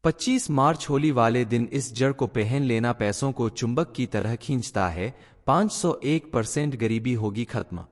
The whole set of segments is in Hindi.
25 मार्च होली वाले दिन इस जड़ को पहन लेना पैसों को चुंबक की तरह खींचता है। 501% गरीबी होगी खत्म।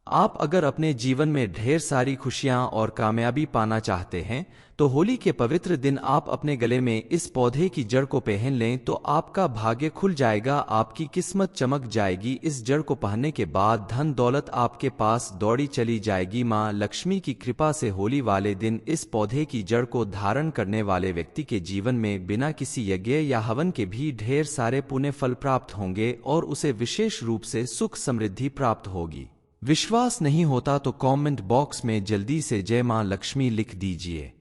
आप अगर अपने जीवन में ढेर सारी खुशियां और कामयाबी पाना चाहते हैं तो होली के पवित्र दिन आप अपने गले में इस पौधे की जड़ को पहन लें तो आपका भाग्य खुल जाएगा, आपकी किस्मत चमक जाएगी। इस जड़ को पहनने के बाद धन दौलत आपके पास दौड़ी चली जाएगी। मां लक्ष्मी की कृपा से होली वाले दिन इस पौधे की जड़ को धारण करने वाले व्यक्ति के जीवन में बिना किसी यज्ञ या हवन के भी ढेर सारे पुण्य फल प्राप्त होंगे और उसे विशेष रूप से सुख समृद्धि प्राप्त होगी। विश्वास नहीं होता तो कमेंट बॉक्स में जल्दी से जय मां लक्ष्मी लिख दीजिए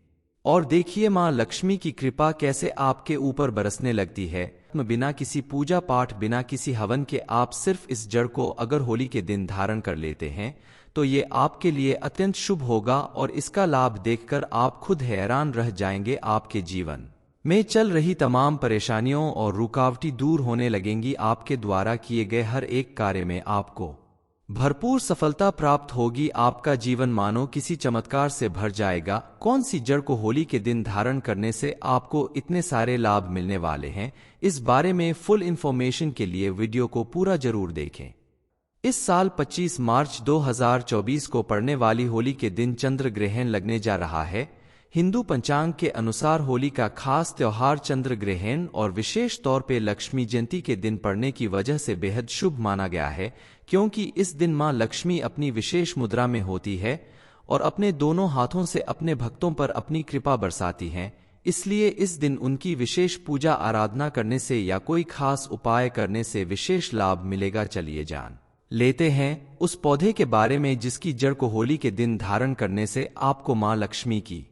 और देखिए मां लक्ष्मी की कृपा कैसे आपके ऊपर बरसने लगती है। बिना किसी पूजा पाठ, बिना किसी हवन के आप सिर्फ इस जड़ को अगर होली के दिन धारण कर लेते हैं तो ये आपके लिए अत्यंत शुभ होगा और इसका लाभ देखकर आप खुद हैरान रह जाएंगे। आपके जीवन में चल रही तमाम परेशानियों और रुकावटें दूर होने लगेंगी। आपके द्वारा किए गए हर एक कार्य में आपको भरपूर सफलता प्राप्त होगी। आपका जीवन मानो किसी चमत्कार से भर जाएगा। कौन सी जड़ को होली के दिन धारण करने से आपको इतने सारे लाभ मिलने वाले हैं, इस बारे में फुल इंफॉर्मेशन के लिए वीडियो को पूरा जरूर देखें। इस साल 25 मार्च 2024 को पड़ने वाली होली के दिन चंद्र ग्रहण लगने जा रहा है। हिंदू पंचांग के अनुसार होली का खास त्योहार चंद्र ग्रहण और विशेष तौर पे लक्ष्मी जयंती के दिन पड़ने की वजह से बेहद शुभ माना गया है, क्योंकि इस दिन मां लक्ष्मी अपनी विशेष मुद्रा में होती है और अपने दोनों हाथों से अपने भक्तों पर अपनी कृपा बरसाती हैं। इसलिए इस दिन उनकी विशेष पूजा आराधना करने से या कोई खास उपाय करने से विशेष लाभ मिलेगा। चलिए जान लेते हैं उस पौधे के बारे में जिसकी जड़ को होली के दिन धारण करने से आपको मां लक्ष्मी की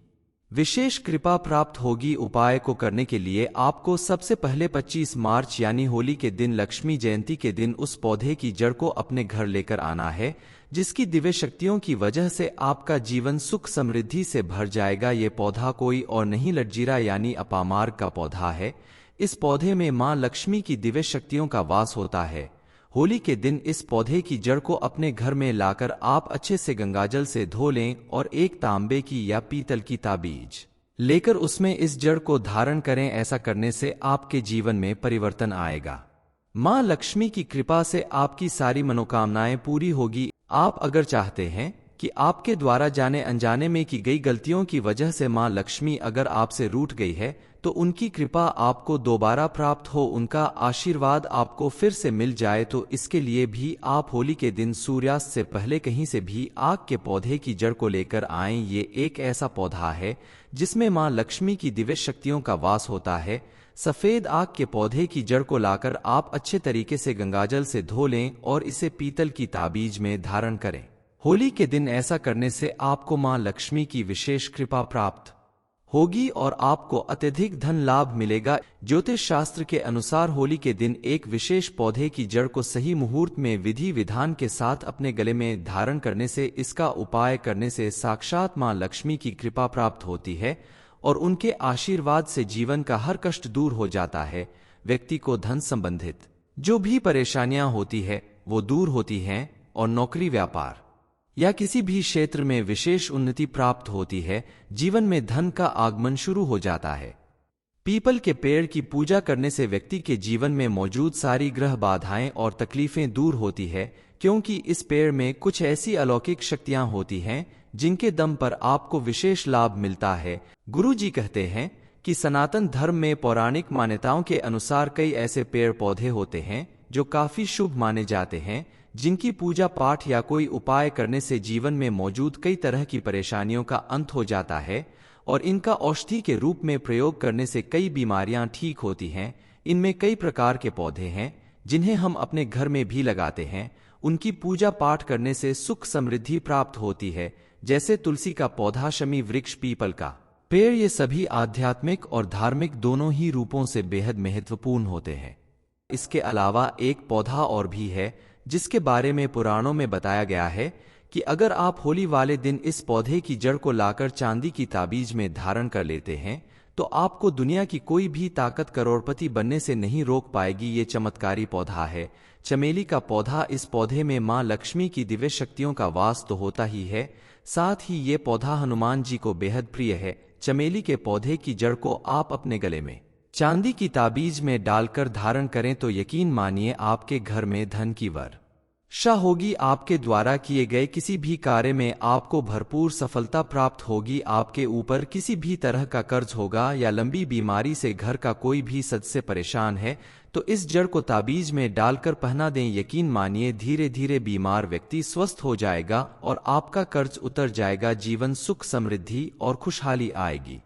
विशेष कृपा प्राप्त होगी। उपाय को करने के लिए आपको सबसे पहले 25 मार्च यानी होली के दिन लक्ष्मी जयंती के दिन उस पौधे की जड़ को अपने घर लेकर आना है, जिसकी दिव्य शक्तियों की वजह से आपका जीवन सुख समृद्धि से भर जाएगा। ये पौधा कोई और नहीं लटजीरा यानी अपामार्ग का पौधा है। इस पौधे में मां लक्ष्मी की दिव्य शक्तियों का वास होता है। होली के दिन इस पौधे की जड़ को अपने घर में लाकर आप अच्छे से गंगाजल से धो लें और एक तांबे की या पीतल की ताबीज लेकर उसमें इस जड़ को धारण करें। ऐसा करने से आपके जीवन में परिवर्तन आएगा। मां लक्ष्मी की कृपा से आपकी सारी मनोकामनाएं पूरी होगी। आप अगर चाहते हैं कि आपके द्वारा जाने अनजाने में की गई गलतियों की वजह से मां लक्ष्मी अगर आपसे रूठ गई है तो उनकी कृपा आपको दोबारा प्राप्त हो, उनका आशीर्वाद आपको फिर से मिल जाए, तो इसके लिए भी आप होली के दिन सूर्यास्त से पहले कहीं से भी आग के पौधे की जड़ को लेकर आएं। ये एक ऐसा पौधा है जिसमें मां लक्ष्मी की दिव्य शक्तियों का वास होता है। सफेद आग के पौधे की जड़ को लाकर आप अच्छे तरीके से गंगाजल से धो लें और इसे पीतल की ताबीज में धारण करें। होली के दिन ऐसा करने से आपको मां लक्ष्मी की विशेष कृपा प्राप्त होगी और आपको अत्यधिक धन लाभ मिलेगा। ज्योतिष शास्त्र के अनुसार होली के दिन एक विशेष पौधे की जड़ को सही मुहूर्त में विधि विधान के साथ अपने गले में धारण करने से, इसका उपाय करने से साक्षात मां लक्ष्मी की कृपा प्राप्त होती है और उनके आशीर्वाद से जीवन का हर कष्ट दूर हो जाता है। व्यक्ति को धन संबंधित जो भी परेशानियां होती है वो दूर होती हैं और नौकरी, व्यापार या किसी भी क्षेत्र में विशेष उन्नति प्राप्त होती है। जीवन में धन का आगमन शुरू हो जाता है। पीपल के पेड़ की पूजा करने से व्यक्ति के जीवन में मौजूद सारी ग्रह बाधाएं और तकलीफें दूर होती है, क्योंकि इस पेड़ में कुछ ऐसी अलौकिक शक्तियां होती हैं जिनके दम पर आपको विशेष लाभ मिलता है। गुरु जी कहते हैं कि सनातन धर्म में पौराणिक मान्यताओं के अनुसार कई ऐसे पेड़ पौधे होते हैं जो काफी शुभ माने जाते हैं, जिनकी पूजा पाठ या कोई उपाय करने से जीवन में मौजूद कई तरह की परेशानियों का अंत हो जाता है और इनका औषधि के रूप में प्रयोग करने से कई बीमारियां ठीक होती हैं। इनमें कई प्रकार के पौधे हैं जिन्हें हम अपने घर में भी लगाते हैं। उनकी पूजा पाठ करने से सुख समृद्धि प्राप्त होती है, जैसे तुलसी का पौधा, शमी वृक्ष, पीपल का पेड़। ये सभी आध्यात्मिक और धार्मिक दोनों ही रूपों से बेहद महत्वपूर्ण होते हैं। इसके अलावा एक पौधा और भी है जिसके बारे में पुराणों में बताया गया है कि अगर आप होली वाले दिन इस पौधे की जड़ को लाकर चांदी की ताबीज में धारण कर लेते हैं तो आपको दुनिया की कोई भी ताकत करोड़पति बनने से नहीं रोक पाएगी। ये चमत्कारी पौधा है चमेली का पौधा। इस पौधे में मां लक्ष्मी की दिव्य शक्तियों का वास तो होता ही है, साथ ही ये पौधा हनुमान जी को बेहद प्रिय है। चमेली के पौधे की जड़ को आप अपने गले में चांदी की ताबीज में डालकर धारण करें तो यकीन मानिए आपके घर में धन की वर्षा होगी। आपके द्वारा किए गए किसी भी कार्य में आपको भरपूर सफलता प्राप्त होगी। आपके ऊपर किसी भी तरह का कर्ज होगा या लंबी बीमारी से घर का कोई भी सदस्य परेशान है तो इस जड़ को ताबीज में डालकर पहना दें। यकीन मानिए धीरे धीरे बीमार व्यक्ति स्वस्थ हो जाएगा और आपका कर्ज उतर जाएगा। जीवन सुख समृद्धि और खुशहाली आएगी।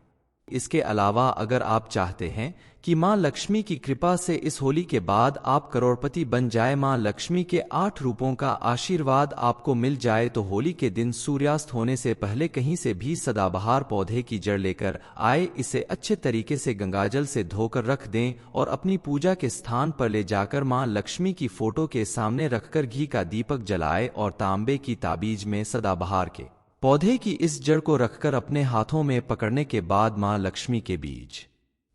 इसके अलावा अगर आप चाहते हैं कि मां लक्ष्मी की कृपा से इस होली के बाद आप करोड़पति बन जाए, मां लक्ष्मी के 8 रूपों का आशीर्वाद आपको मिल जाए, तो होली के दिन सूर्यास्त होने से पहले कहीं से भी सदाबहार पौधे की जड़ लेकर आए। इसे अच्छे तरीके से गंगाजल से धोकर रख दें और अपनी पूजा के स्थान पर ले जाकर मां लक्ष्मी की फोटो के सामने रखकर घी का दीपक जलाए और तांबे की ताबीज में सदाबहार के पौधे की इस जड़ को रखकर अपने हाथों में पकड़ने के बाद मां लक्ष्मी के बीज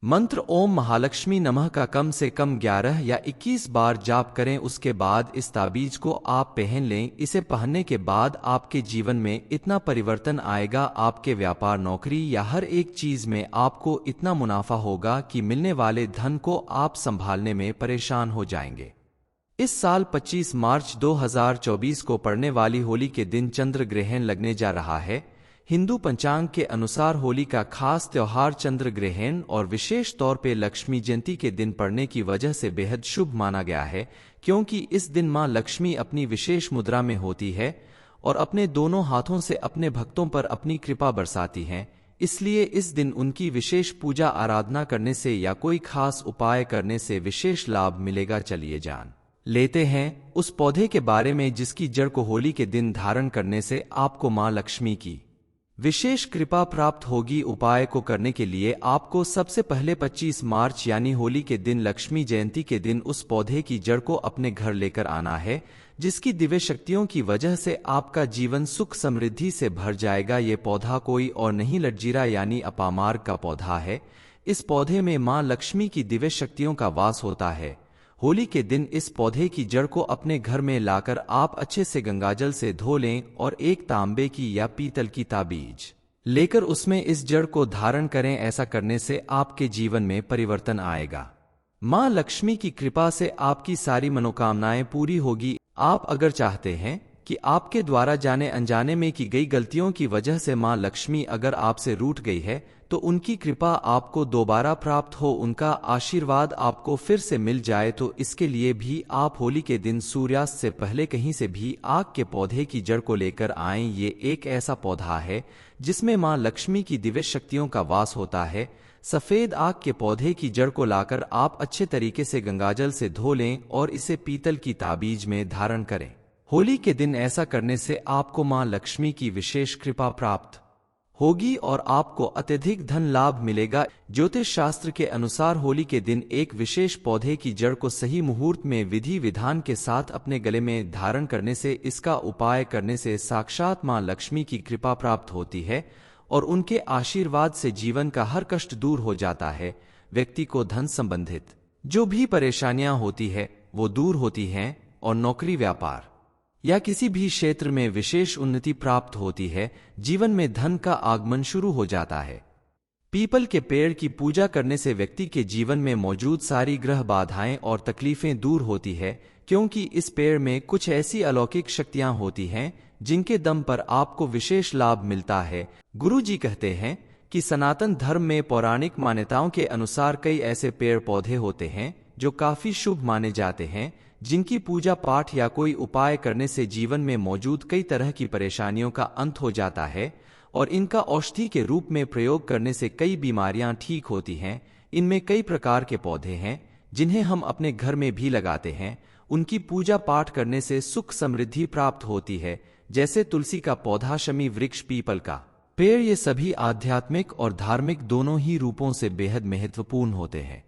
मंत्र ओम महालक्ष्मी नमः का कम से कम 11 या 21 बार जाप करें। उसके बाद इस ताबीज को आप पहन लें। इसे पहनने के बाद आपके जीवन में इतना परिवर्तन आएगा, आपके व्यापार नौकरी या हर एक चीज में आपको इतना मुनाफा होगा कि मिलने वाले धन को आप संभालने में परेशान हो जाएंगे। इस साल 25 मार्च 2024 को पड़ने वाली होली के दिन चंद्र ग्रहण लगने जा रहा है। हिंदू पंचांग के अनुसार होली का खास त्योहार चंद्र ग्रहण और विशेष तौर पे लक्ष्मी जयंती के दिन पड़ने की वजह से बेहद शुभ माना गया है, क्योंकि इस दिन मां लक्ष्मी अपनी विशेष मुद्रा में होती है और अपने दोनों हाथों से अपने भक्तों पर अपनी कृपा बरसाती हैं। इसलिए इस दिन उनकी विशेष पूजा आराधना करने से या कोई खास उपाय करने से विशेष लाभ मिलेगा। चलिए जान लेते हैं उस पौधे के बारे में जिसकी जड़ को होली के दिन धारण करने से आपको मां लक्ष्मी की विशेष कृपा प्राप्त होगी। उपाय को करने के लिए आपको सबसे पहले 25 मार्च यानी होली के दिन लक्ष्मी जयंती के दिन उस पौधे की जड़ को अपने घर लेकर आना है, जिसकी दिव्य शक्तियों की वजह से आपका जीवन सुख समृद्धि से भर जाएगा। ये पौधा कोई और नहीं लटजीरा यानी अपामार्ग का पौधा है। इस पौधे में मां लक्ष्मी की दिव्य शक्तियों का वास होता है। होली के दिन इस पौधे की जड़ को अपने घर में लाकर आप अच्छे से गंगाजल से धो लें और एक तांबे की या पीतल की ताबीज लेकर उसमें इस जड़ को धारण करें। ऐसा करने से आपके जीवन में परिवर्तन आएगा। मां लक्ष्मी की कृपा से आपकी सारी मनोकामनाएं पूरी होगी। आप अगर चाहते हैं कि आपके द्वारा जाने अनजाने में की गई गलतियों की वजह से मां लक्ष्मी अगर आपसे रूठ गई है तो उनकी कृपा आपको दोबारा प्राप्त हो, उनका आशीर्वाद आपको फिर से मिल जाए, तो इसके लिए भी आप होली के दिन सूर्यास्त से पहले कहीं से भी आग के पौधे की जड़ को लेकर आएं। ये एक ऐसा पौधा है जिसमें मां लक्ष्मी की दिव्य शक्तियों का वास होता है। सफेद आग के पौधे की जड़ को लाकर आप अच्छे तरीके से गंगाजल से धो लें और इसे पीतल की ताबीज में धारण करें। होली के दिन ऐसा करने से आपको मां लक्ष्मी की विशेष कृपा प्राप्त होगी और आपको अत्यधिक धन लाभ मिलेगा। ज्योतिष शास्त्र के अनुसार होली के दिन एक विशेष पौधे की जड़ को सही मुहूर्त में विधि विधान के साथ अपने गले में धारण करने से, इसका उपाय करने से साक्षात मां लक्ष्मी की कृपा प्राप्त होती है और उनके आशीर्वाद से जीवन का हर कष्ट दूर हो जाता है। व्यक्ति को धन संबंधित जो भी परेशानियां होती है वो दूर होती हैं और नौकरी व्यापार या किसी भी क्षेत्र में विशेष उन्नति प्राप्त होती है। जीवन में धन का आगमन शुरू हो जाता है। पीपल के पेड़ की पूजा करने से व्यक्ति के जीवन में मौजूद सारी ग्रह बाधाएं और तकलीफें दूर होती है, क्योंकि इस पेड़ में कुछ ऐसी अलौकिक शक्तियां होती हैं जिनके दम पर आपको विशेष लाभ मिलता है। गुरु जी कहते हैं कि सनातन धर्म में पौराणिक मान्यताओं के अनुसार कई ऐसे पेड़ पौधे होते हैं जो काफी शुभ माने जाते हैं, जिनकी पूजा पाठ या कोई उपाय करने से जीवन में मौजूद कई तरह की परेशानियों का अंत हो जाता है और इनका औषधि के रूप में प्रयोग करने से कई बीमारियां ठीक होती हैं। इनमें कई प्रकार के पौधे हैं जिन्हें हम अपने घर में भी लगाते हैं। उनकी पूजा पाठ करने से सुख समृद्धि प्राप्त होती है, जैसे तुलसी का पौधा, शमी वृक्ष, पीपल का पेड़। ये सभी आध्यात्मिक और धार्मिक दोनों ही रूपों से बेहद महत्वपूर्ण होते हैं।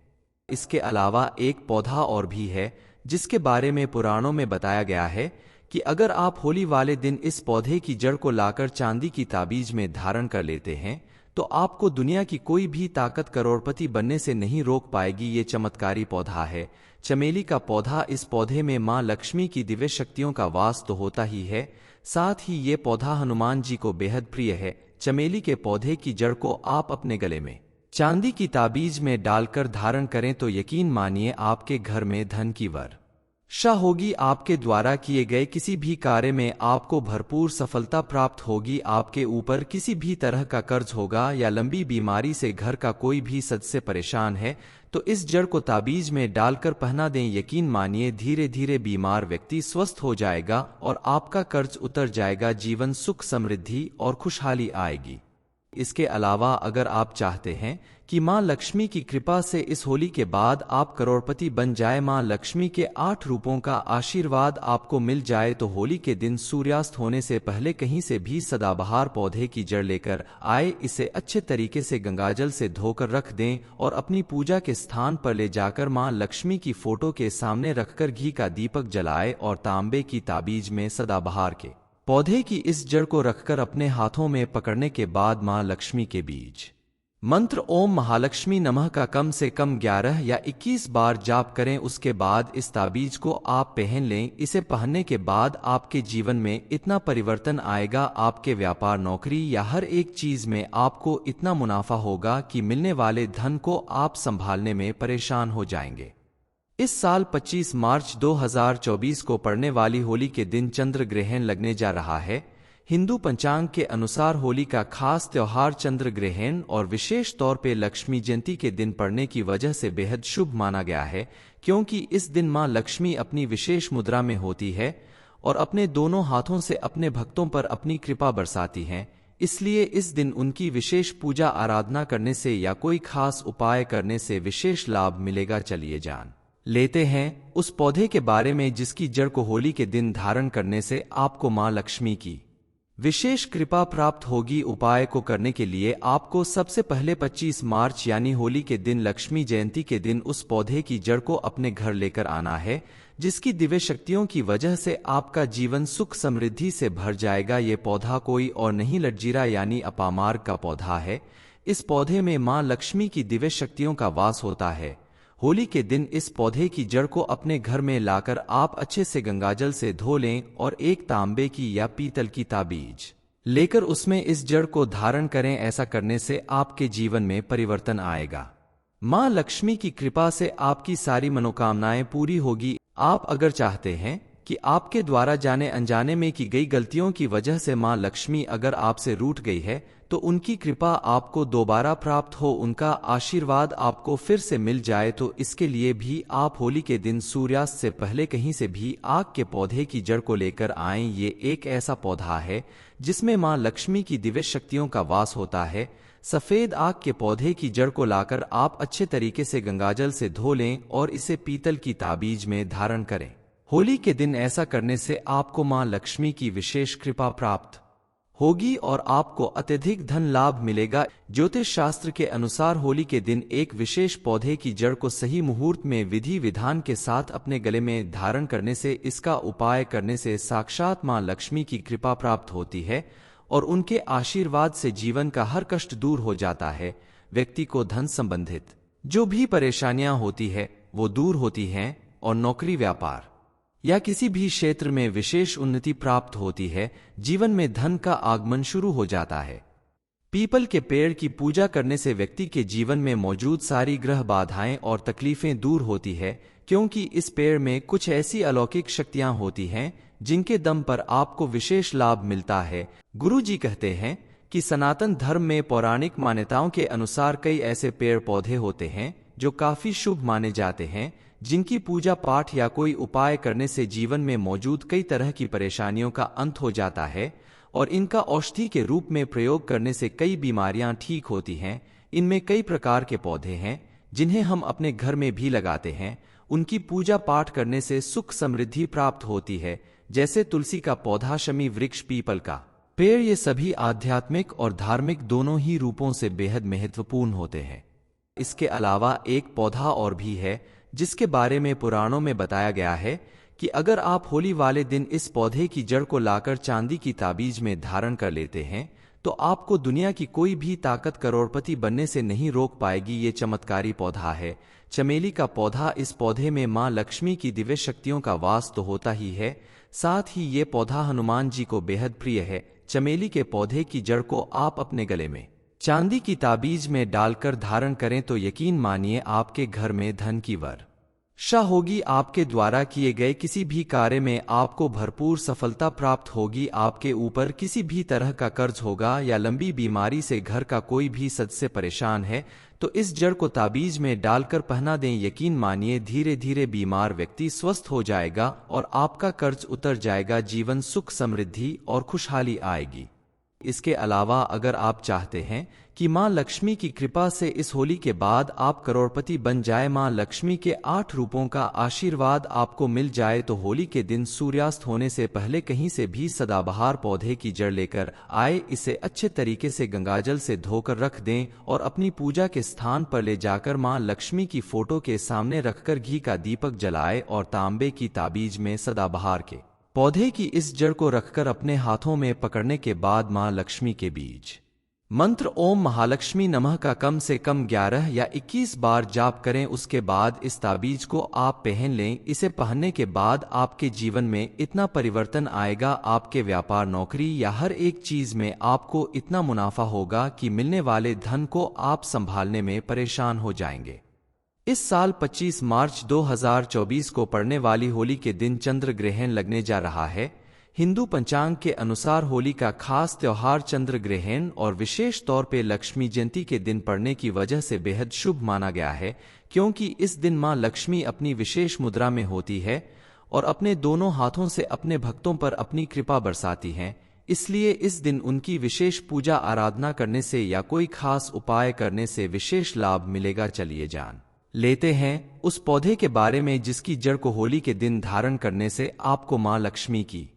इसके अलावा एक पौधा और भी है जिसके बारे में पुराणों में बताया गया है कि अगर आप होली वाले दिन इस पौधे की जड़ को लाकर चांदी की ताबीज में धारण कर लेते हैं तो आपको दुनिया की कोई भी ताकत करोड़पति बनने से नहीं रोक पाएगी। ये चमत्कारी पौधा है चमेली का पौधा। इस पौधे में मां लक्ष्मी की दिव्य शक्तियों का वास तो होता ही है, साथ ही ये पौधा हनुमान जी को बेहद प्रिय है। चमेली के पौधे की जड़ को आप अपने गले में चांदी की ताबीज में डालकर धारण करें तो यकीन मानिए आपके घर में धन की वर्षा होगी। आपके द्वारा किए गए किसी भी कार्य में आपको भरपूर सफलता प्राप्त होगी। आपके ऊपर किसी भी तरह का कर्ज होगा या लंबी बीमारी से घर का कोई भी सदस्य परेशान है तो इस जड़ को ताबीज में डालकर पहना दें। यकीन मानिए धीरे धीरे बीमार व्यक्ति स्वस्थ हो जाएगा और आपका कर्ज उतर जाएगा। जीवन सुख समृद्धि और खुशहाली आएगी। इसके अलावा अगर आप चाहते हैं कि मां लक्ष्मी की कृपा से इस होली के बाद आप करोड़पति बन जाए, मां लक्ष्मी के 8 रूपों का आशीर्वाद आपको मिल जाए, तो होली के दिन सूर्यास्त होने से पहले कहीं से भी सदाबहार पौधे की जड़ लेकर आए, इसे अच्छे तरीके से गंगाजल से धोकर रख दें और अपनी पूजा के स्थान पर ले जाकर मां लक्ष्मी की फोटो के सामने रखकर घी का दीपक जलाए और तांबे की ताबीज में सदाबहार के पौधे की इस जड़ को रखकर अपने हाथों में पकड़ने के बाद मां लक्ष्मी के बीज मंत्र ओम महालक्ष्मी नमः का कम से कम 11 या 21 बार जाप करें। उसके बाद इस ताबीज को आप पहन लें। इसे पहनने के बाद आपके जीवन में इतना परिवर्तन आएगा, आपके व्यापार नौकरी या हर एक चीज में आपको इतना मुनाफा होगा कि मिलने वाले धन को आप संभालने में परेशान हो जाएंगे। इस साल 25 मार्च 2024 को पड़ने वाली होली के दिन चंद्र ग्रहण लगने जा रहा है। हिंदू पंचांग के अनुसार होली का खास त्योहार चंद्र ग्रहण और विशेष तौर पे लक्ष्मी जयंती के दिन पड़ने की वजह से बेहद शुभ माना गया है, क्योंकि इस दिन मां लक्ष्मी अपनी विशेष मुद्रा में होती है और अपने दोनों हाथों से अपने भक्तों पर अपनी कृपा बरसाती हैं। इसलिए इस दिन उनकी विशेष पूजा आराधना करने से या कोई खास उपाय करने से विशेष लाभ मिलेगा। चलिए जान लेते हैं उस पौधे के बारे में जिसकी जड़ को होली के दिन धारण करने से आपको मां लक्ष्मी की विशेष कृपा प्राप्त होगी। उपाय को करने के लिए आपको सबसे पहले 25 मार्च यानी होली के दिन लक्ष्मी जयंती के दिन उस पौधे की जड़ को अपने घर लेकर आना है, जिसकी दिव्य शक्तियों की वजह से आपका जीवन सुख समृद्धि से भर जाएगा। ये पौधा कोई और नहीं लटजीरा यानी अपामार्ग का पौधा है। इस पौधे में मां लक्ष्मी की दिव्य शक्तियों का वास होता है। होली के दिन इस पौधे की जड़ को अपने घर में लाकर आप अच्छे से गंगाजल से धो लें और एक तांबे की या पीतल की ताबीज लेकर उसमें इस जड़ को धारण करें। ऐसा करने से आपके जीवन में परिवर्तन आएगा। मां लक्ष्मी की कृपा से आपकी सारी मनोकामनाएं पूरी होगी। आप अगर चाहते हैं कि आपके द्वारा जाने अनजाने में की गई गलतियों की वजह से मां लक्ष्मी अगर आपसे रूठ गई है तो उनकी कृपा आपको दोबारा प्राप्त हो, उनका आशीर्वाद आपको फिर से मिल जाए, तो इसके लिए भी आप होली के दिन सूर्यास्त से पहले कहीं से भी आग के पौधे की जड़ को लेकर आएं। ये एक ऐसा पौधा है जिसमें मां लक्ष्मी की दिव्य शक्तियों का वास होता है। सफेद आग के पौधे की जड़ को लाकर आप अच्छे तरीके से गंगाजल से धो लें और इसे पीतल की ताबीज में धारण करें। होली के दिन ऐसा करने से आपको मां लक्ष्मी की विशेष कृपा प्राप्त होगी और आपको अत्यधिक धन लाभ मिलेगा। ज्योतिष शास्त्र के अनुसार होली के दिन एक विशेष पौधे की जड़ को सही मुहूर्त में विधि विधान के साथ अपने गले में धारण करने से, इसका उपाय करने से साक्षात मां लक्ष्मी की कृपा प्राप्त होती है और उनके आशीर्वाद से जीवन का हर कष्ट दूर हो जाता है। व्यक्ति को धन संबंधित जो भी परेशानियां होती है वो दूर होती हैं और नौकरी व्यापार या किसी भी क्षेत्र में विशेष उन्नति प्राप्त होती है। जीवन में धन का आगमन शुरू हो जाता है। पीपल के पेड़ की पूजा करने से व्यक्ति के जीवन में मौजूद सारी ग्रह बाधाएं और तकलीफें दूर होती है, क्योंकि इस पेड़ में कुछ ऐसी अलौकिक शक्तियां होती हैं जिनके दम पर आपको विशेष लाभ मिलता है। गुरु जी कहते हैं कि सनातन धर्म में पौराणिक मान्यताओं के अनुसार कई ऐसे पेड़ पौधे होते हैं जो काफी शुभ माने जाते हैं, जिनकी पूजा पाठ या कोई उपाय करने से जीवन में मौजूद कई तरह की परेशानियों का अंत हो जाता है और इनका औषधि के रूप में प्रयोग करने से कई बीमारियां ठीक होती हैं। इनमें कई प्रकार के पौधे हैं जिन्हें हम अपने घर में भी लगाते हैं। उनकी पूजा पाठ करने से सुख समृद्धि प्राप्त होती है, जैसे तुलसी का पौधा, शमी वृक्ष, पीपल का पेड़। ये सभी आध्यात्मिक और धार्मिक दोनों ही रूपों से बेहद महत्वपूर्ण होते हैं। इसके अलावा एक पौधा और भी है जिसके बारे में पुराणों में बताया गया है कि अगर आप होली वाले दिन इस पौधे की जड़ को लाकर चांदी की ताबीज में धारण कर लेते हैं तो आपको दुनिया की कोई भी ताकत करोड़पति बनने से नहीं रोक पाएगी। ये चमत्कारी पौधा है चमेली का पौधा। इस पौधे में मां लक्ष्मी की दिव्य शक्तियों का वास तो होता ही है, साथ ही ये पौधा हनुमान जी को बेहद प्रिय है। चमेली के पौधे की जड़ को आप अपने गले में चांदी की ताबीज में डालकर धारण करें तो यकीन मानिए आपके घर में धन की वर्षा होगी। आपके द्वारा किए गए किसी भी कार्य में आपको भरपूर सफलता प्राप्त होगी। आपके ऊपर किसी भी तरह का कर्ज होगा या लंबी बीमारी से घर का कोई भी सदस्य परेशान है तो इस जड़ को ताबीज में डालकर पहना दें। यकीन मानिए धीरे धीरे बीमार व्यक्ति स्वस्थ हो जाएगा और आपका कर्ज उतर जाएगा। जीवन सुख समृद्धि और खुशहाली आएगी। इसके अलावा अगर आप चाहते हैं कि मां लक्ष्मी की कृपा से इस होली के बाद आप करोड़पति बन जाए, मां लक्ष्मी के 8 रूपों का आशीर्वाद आपको मिल जाए, तो होली के दिन सूर्यास्त होने से पहले कहीं से भी सदाबहार पौधे की जड़ लेकर आए। इसे अच्छे तरीके से गंगाजल से धोकर रख दें और अपनी पूजा के स्थान पर ले जाकर मां लक्ष्मी की फोटो के सामने रखकर घी का दीपक जलाए और तांबे की ताबीज में सदाबहार के पौधे की इस जड़ को रखकर अपने हाथों में पकड़ने के बाद मां लक्ष्मी के बीज मंत्र ओम महालक्ष्मी नमः का कम से कम 11 या 21 बार जाप करें। उसके बाद इस ताबीज को आप पहन लें। इसे पहनने के बाद आपके जीवन में इतना परिवर्तन आएगा, आपके व्यापार नौकरी या हर एक चीज में आपको इतना मुनाफा होगा कि मिलने वाले धन को आप संभालने में परेशान हो जाएंगे। इस साल 25 मार्च 2024 को पड़ने वाली होली के दिन चंद्र ग्रहण लगने जा रहा है। हिंदू पंचांग के अनुसार होली का खास त्योहार चंद्र ग्रहण और विशेष तौर पे लक्ष्मी जयंती के दिन पड़ने की वजह से बेहद शुभ माना गया है, क्योंकि इस दिन मां लक्ष्मी अपनी विशेष मुद्रा में होती है और अपने दोनों हाथों से अपने भक्तों पर अपनी कृपा बरसाती हैं। इसलिए इस दिन उनकी विशेष पूजा आराधना करने से या कोई खास उपाय करने से विशेष लाभ मिलेगा। चलिए जान लेते हैं उस पौधे के बारे में जिसकी जड़ को होली के दिन धारण करने से आपको मां लक्ष्मी की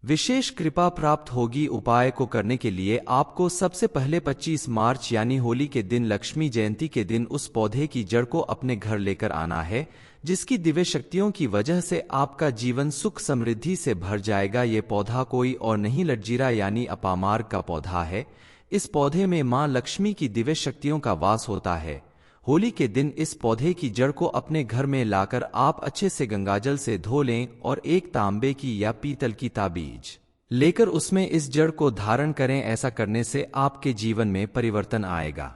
विशेष कृपा प्राप्त होगी। उपाय को करने के लिए आपको सबसे पहले 25 मार्च यानी होली के दिन लक्ष्मी जयंती के दिन उस पौधे की जड़ को अपने घर लेकर आना है, जिसकी दिव्य शक्तियों की वजह से आपका जीवन सुख समृद्धि से भर जाएगा। ये पौधा कोई और नहीं लटजीरा यानी अपामार्ग का पौधा है। इस पौधे में मां लक्ष्मी की दिव्य शक्तियों का वास होता है। होली के दिन इस पौधे की जड़ को अपने घर में लाकर आप अच्छे से गंगाजल से धो लें और एक तांबे की या पीतल की ताबीज लेकर उसमें इस जड़ को धारण करें। ऐसा करने से आपके जीवन में परिवर्तन आएगा।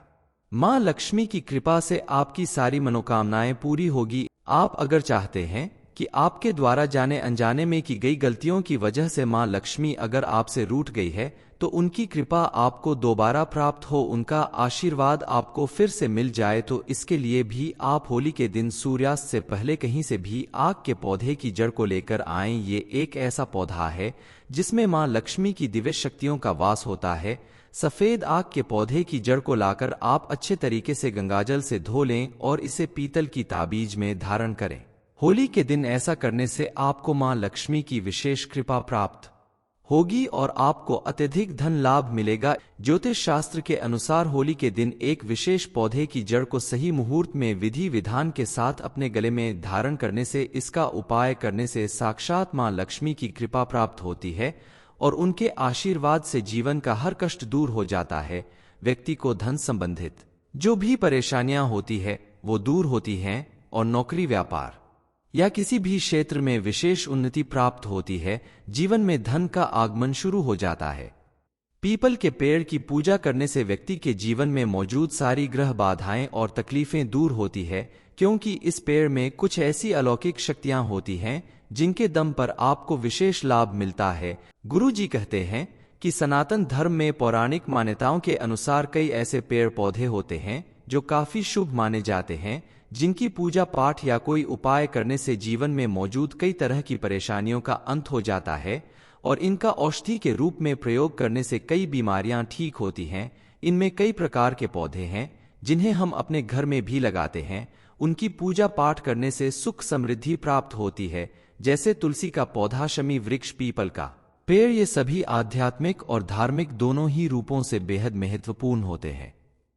मां लक्ष्मी की कृपा से आपकी सारी मनोकामनाएं पूरी होगी। आप अगर चाहते हैं कि आपके द्वारा जाने अनजाने में की गई गलतियों की वजह से मां लक्ष्मी अगर आपसे रूठ गई है तो उनकी कृपा आपको दोबारा प्राप्त हो, उनका आशीर्वाद आपको फिर से मिल जाए, तो इसके लिए भी आप होली के दिन सूर्यास्त से पहले कहीं से भी आग के पौधे की जड़ को लेकर आएं। ये एक ऐसा पौधा है जिसमें मां लक्ष्मी की दिव्य शक्तियों का वास होता है। सफेद आग के पौधे की जड़ को लाकर आप अच्छे तरीके से गंगाजल से धो लें और इसे पीतल की ताबीज में धारण करें। होली के दिन ऐसा करने से आपको मां लक्ष्मी की विशेष कृपा प्राप्त होगी और आपको अत्यधिक धन लाभ मिलेगा। ज्योतिष शास्त्र के अनुसार होली के दिन एक विशेष पौधे की जड़ को सही मुहूर्त में विधि विधान के साथ अपने गले में धारण करने से, इसका उपाय करने से साक्षात मां लक्ष्मी की कृपा प्राप्त होती है और उनके आशीर्वाद से जीवन का हर कष्ट दूर हो जाता है। व्यक्ति को धन संबंधित जो भी परेशानियां होती है वो दूर होती हैं और नौकरी व्यापार या किसी भी क्षेत्र में विशेष उन्नति प्राप्त होती है। जीवन में धन का आगमन शुरू हो जाता है। पीपल के पेड़ की पूजा करने से व्यक्ति के जीवन में मौजूद सारी ग्रह बाधाएं और तकलीफें दूर होती है, क्योंकि इस पेड़ में कुछ ऐसी अलौकिक शक्तियां होती हैं जिनके दम पर आपको विशेष लाभ मिलता है। गुरु जी कहते हैं कि सनातन धर्म में पौराणिक मान्यताओं के अनुसार कई ऐसे पेड़ पौधे होते हैं जो काफी शुभ माने जाते हैं, जिनकी पूजा पाठ या कोई उपाय करने से जीवन में मौजूद कई तरह की परेशानियों का अंत हो जाता है और इनका औषधि के रूप में प्रयोग करने से कई बीमारियां ठीक होती हैं। इनमें कई प्रकार के पौधे हैं जिन्हें हम अपने घर में भी लगाते हैं। उनकी पूजा पाठ करने से सुख समृद्धि प्राप्त होती है, जैसे तुलसी का पौधा, शमी वृक्ष, पीपल का पेड़। ये सभी आध्यात्मिक और धार्मिक दोनों ही रूपों से बेहद महत्वपूर्ण होते हैं।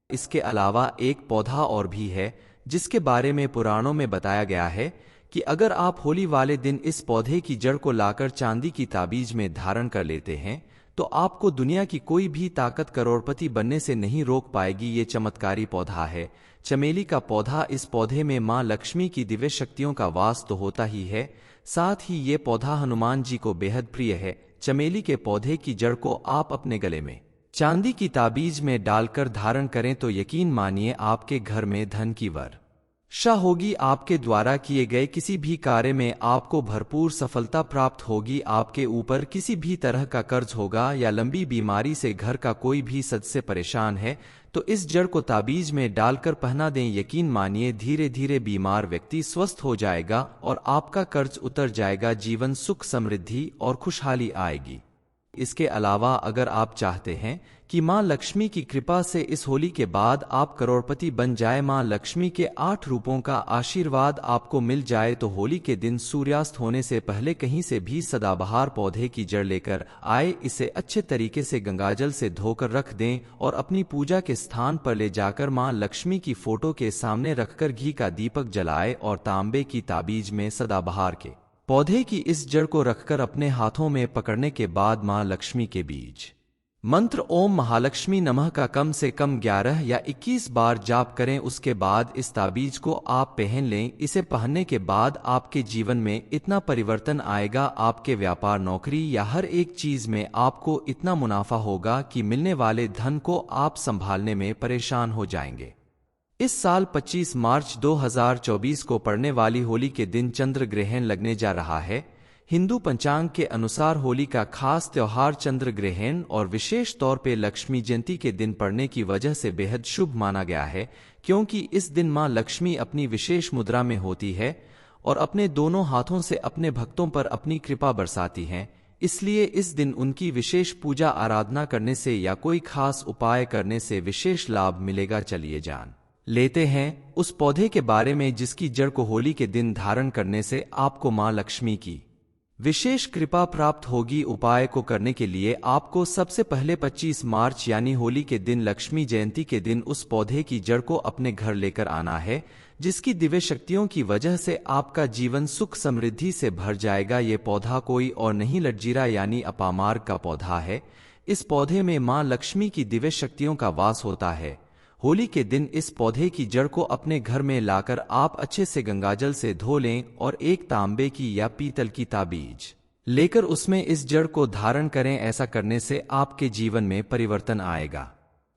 इसके अलावा एक पौधा और भी है जिसके बारे में पुराणों में बताया गया है कि अगर आप होली वाले दिन इस पौधे की जड़ को लाकर चांदी की ताबीज में धारण कर लेते हैं तो आपको दुनिया की कोई भी ताकत करोड़पति बनने से नहीं रोक पाएगी। ये चमत्कारी पौधा है चमेली का पौधा। इस पौधे में मां लक्ष्मी की दिव्य शक्तियों का वास तो होता ही है, साथ ही ये पौधा हनुमान जी को बेहद प्रिय है। चमेली के पौधे की जड़ को आप अपने गले में चांदी की ताबीज में डालकर धारण करें तो यकीन मानिए आपके घर में धन की वर्षा होगी। आपके द्वारा किए गए किसी भी कार्य में आपको भरपूर सफलता प्राप्त होगी। आपके ऊपर किसी भी तरह का कर्ज होगा या लंबी बीमारी से घर का कोई भी सदस्य परेशान है तो इस जड़ को ताबीज में डालकर पहना दें। यकीन मानिए धीरे धीरे बीमार व्यक्ति स्वस्थ हो जाएगा और आपका कर्ज उतर जाएगा। जीवन सुख समृद्धि और खुशहाली आएगी। इसके अलावा अगर आप चाहते हैं कि मां लक्ष्मी की कृपा से इस होली के बाद आप करोड़पति बन जाए, मां लक्ष्मी के 8 रूपों का आशीर्वाद आपको मिल जाए, तो होली के दिन सूर्यास्त होने से पहले कहीं से भी सदाबहार पौधे की जड़ लेकर आए। इसे अच्छे तरीके से गंगाजल से धोकर रख दें और अपनी पूजा के स्थान पर ले जाकर मां लक्ष्मी की फोटो के सामने रखकर घी का दीपक जलाए और तांबे की ताबीज में सदाबहार के पौधे की इस जड़ को रखकर अपने हाथों में पकड़ने के बाद मां लक्ष्मी के बीज मंत्र ओम महालक्ष्मी नमः का कम से कम 11 या 21 बार जाप करें। उसके बाद इस ताबीज को आप पहन लें। इसे पहनने के बाद आपके जीवन में इतना परिवर्तन आएगा, आपके व्यापार नौकरी या हर एक चीज में आपको इतना मुनाफा होगा कि मिलने वाले धन को आप संभालने में परेशान हो जाएंगे। इस साल 25 मार्च 2024 को पड़ने वाली होली के दिन चंद्र ग्रहण लगने जा रहा है। हिंदू पंचांग के अनुसार होली का खास त्योहार चंद्र ग्रहण और विशेष तौर पे लक्ष्मी जयंती के दिन पड़ने की वजह से बेहद शुभ माना गया है, क्योंकि इस दिन मां लक्ष्मी अपनी विशेष मुद्रा में होती है और अपने दोनों हाथों से अपने भक्तों पर अपनी कृपा बरसाती हैं। इसलिए इस दिन उनकी विशेष पूजा आराधना करने से या कोई खास उपाय करने से विशेष लाभ मिलेगा। चलिए जान लेते हैं उस पौधे के बारे में जिसकी जड़ को होली के दिन धारण करने से आपको मां लक्ष्मी की विशेष कृपा प्राप्त होगी। उपाय को करने के लिए आपको सबसे पहले 25 मार्च यानी होली के दिन लक्ष्मी जयंती के दिन उस पौधे की जड़ को अपने घर लेकर आना है, जिसकी दिव्य शक्तियों की वजह से आपका जीवन सुख समृद्धि से भर जाएगा। ये पौधा कोई और नहीं लटजीरा यानी अपामार्ग का पौधा है। इस पौधे में मां लक्ष्मी की दिव्य शक्तियों का वास होता है। होली के दिन इस पौधे की जड़ को अपने घर में लाकर आप अच्छे से गंगाजल से धो लें और एक तांबे की या पीतल की ताबीज लेकर उसमें इस जड़ को धारण करें। ऐसा करने से आपके जीवन में परिवर्तन आएगा।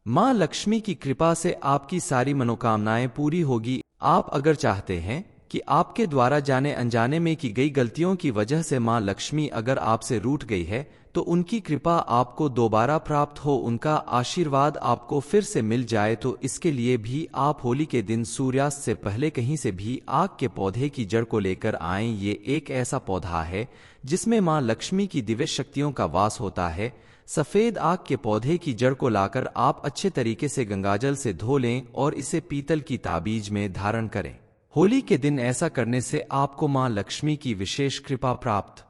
मां लक्ष्मी की कृपा से आपकी सारी मनोकामनाएं पूरी होगी। आप अगर चाहते हैं कि आपके द्वारा जाने अनजाने में की गई गलतियों की वजह से मां लक्ष्मी अगर आपसे रूठ गई है तो उनकी कृपा आपको दोबारा प्राप्त हो, उनका आशीर्वाद आपको फिर से मिल जाए, तो इसके लिए भी आप होली के दिन सूर्यास्त से पहले कहीं से भी आग के पौधे की जड़ को लेकर आएं। ये एक ऐसा पौधा है जिसमें मां लक्ष्मी की दिव्य शक्तियों का वास होता है। सफेद आग के पौधे की जड़ को लाकर आप अच्छे तरीके से गंगाजल से धो लें और इसे पीतल की ताबीज में धारण करें। होली के दिन ऐसा करने से आपको मां लक्ष्मी की विशेष कृपा प्राप्त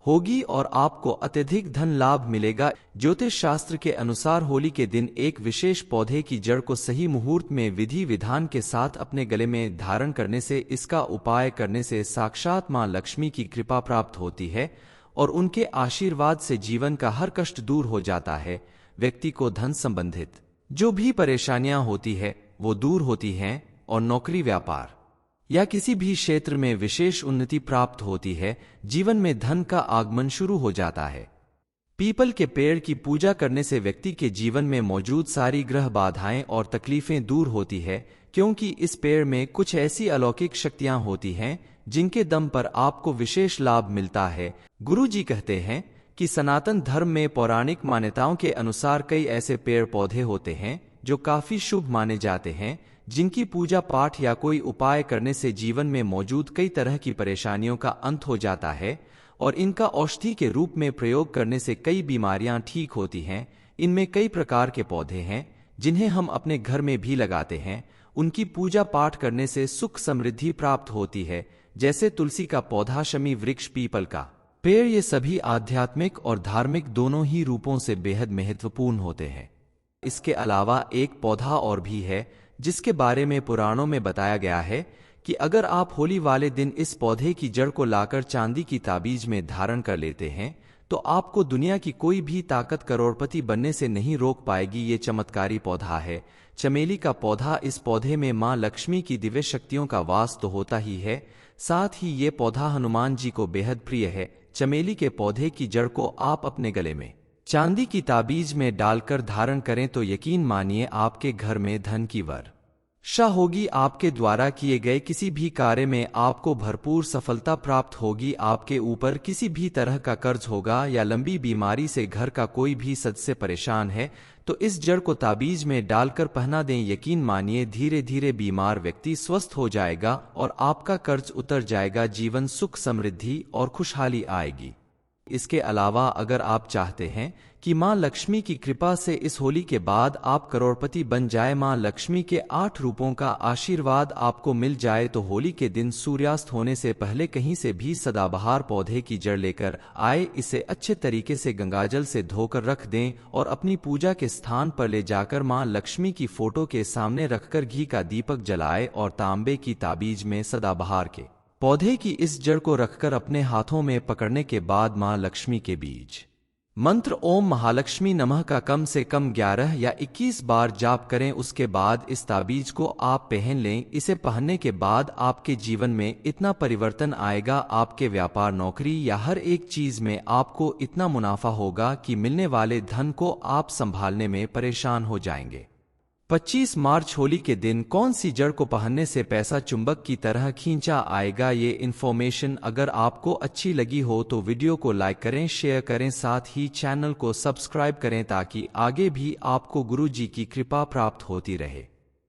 होगी और आपको अत्यधिक धन लाभ मिलेगा। ज्योतिष शास्त्र के अनुसार होली के दिन एक विशेष पौधे की जड़ को सही मुहूर्त में विधि विधान के साथ अपने गले में धारण करने से, इसका उपाय करने से साक्षात मां लक्ष्मी की कृपा प्राप्त होती है और उनके आशीर्वाद से जीवन का हर कष्ट दूर हो जाता है। व्यक्ति को धन संबंधित जो भी परेशानियां होती है वो दूर होती हैं और नौकरी व्यापार या किसी भी क्षेत्र में विशेष उन्नति प्राप्त होती है। जीवन में धन का आगमन शुरू हो जाता है। पीपल के पेड़ की पूजा करने से व्यक्ति के जीवन में मौजूद सारी ग्रह बाधाएं और तकलीफें दूर होती है, क्योंकि इस पेड़ में कुछ ऐसी अलौकिक शक्तियां होती हैं जिनके दम पर आपको विशेष लाभ मिलता है। गुरु जी कहते हैं कि सनातन धर्म में पौराणिक मान्यताओं के अनुसार कई ऐसे पेड़ पौधे होते हैं जो काफी शुभ माने जाते हैं, जिनकी पूजा पाठ या कोई उपाय करने से जीवन में मौजूद कई तरह की परेशानियों का अंत हो जाता है और इनका औषधि के रूप में प्रयोग करने से कई बीमारियां ठीक होती हैं। इनमें कई प्रकार के पौधे हैं जिन्हें हम अपने घर में भी लगाते हैं। उनकी पूजा पाठ करने से सुख समृद्धि प्राप्त होती है, जैसे तुलसी का पौधा, शमी वृक्ष, पीपल का पेड़। ये सभी आध्यात्मिक और धार्मिक दोनों ही रूपों से बेहद महत्वपूर्ण होते हैं। इसके अलावा एक पौधा और भी है जिसके बारे में पुराणों में बताया गया है कि अगर आप होली वाले दिन इस पौधे की जड़ को लाकर चांदी की ताबीज में धारण कर लेते हैं तो आपको दुनिया की कोई भी ताकत करोड़पति बनने से नहीं रोक पाएगी। ये चमत्कारी पौधा है चमेली का पौधा। इस पौधे में मां लक्ष्मी की दिव्य शक्तियों का वास तो होता ही है, साथ ही ये पौधा हनुमान जी को बेहद प्रिय है, चमेली के पौधे की जड़ को आप अपने गले में चांदी की ताबीज में डालकर धारण करें तो यकीन मानिए आपके घर में धन की वर्षा होगी। आपके द्वारा किए गए किसी भी कार्य में आपको भरपूर सफलता प्राप्त होगी। आपके ऊपर किसी भी तरह का कर्ज होगा या लंबी बीमारी से घर का कोई भी सदस्य परेशान है तो इस जड़ को ताबीज में डालकर पहना दें। यकीन मानिए धीरे धीरे बीमार व्यक्ति स्वस्थ हो जाएगा और आपका कर्ज उतर जाएगा। जीवन सुख समृद्धि और खुशहाली आएगी। इसके अलावा अगर आप चाहते हैं कि मां लक्ष्मी की कृपा से इस होली के बाद आप करोड़पति बन जाए, मां लक्ष्मी के 8 रूपों का आशीर्वाद आपको मिल जाए, तो होली के दिन सूर्यास्त होने से पहले कहीं से भी सदाबहार पौधे की जड़ लेकर आए। इसे अच्छे तरीके से गंगाजल से धोकर रख दें और अपनी पूजा के स्थान पर ले जाकर मां लक्ष्मी की फोटो के सामने रखकर घी का दीपक जलाए और तांबे की ताबीज में सदाबहार के पौधे की इस जड़ को रखकर अपने हाथों में पकड़ने के बाद मां लक्ष्मी के बीज मंत्र ओम महालक्ष्मी नमः का कम से कम 11 या 21 बार जाप करें। उसके बाद इस ताबीज को आप पहन लें। इसे पहनने के बाद आपके जीवन में इतना परिवर्तन आएगा, आपके व्यापार नौकरी या हर एक चीज में आपको इतना मुनाफा होगा कि मिलने वाले धन को आप संभालने में परेशान हो जाएंगे। 25 मार्च होली के दिन कौन सी जड़ को पहनने से पैसा चुंबक की तरह खींचा आएगा, ये इन्फॉर्मेशन अगर आपको अच्छी लगी हो तो वीडियो को लाइक करें, शेयर करें, साथ ही चैनल को सब्सक्राइब करें ताकि आगे भी आपको गुरु जी की कृपा प्राप्त होती रहे।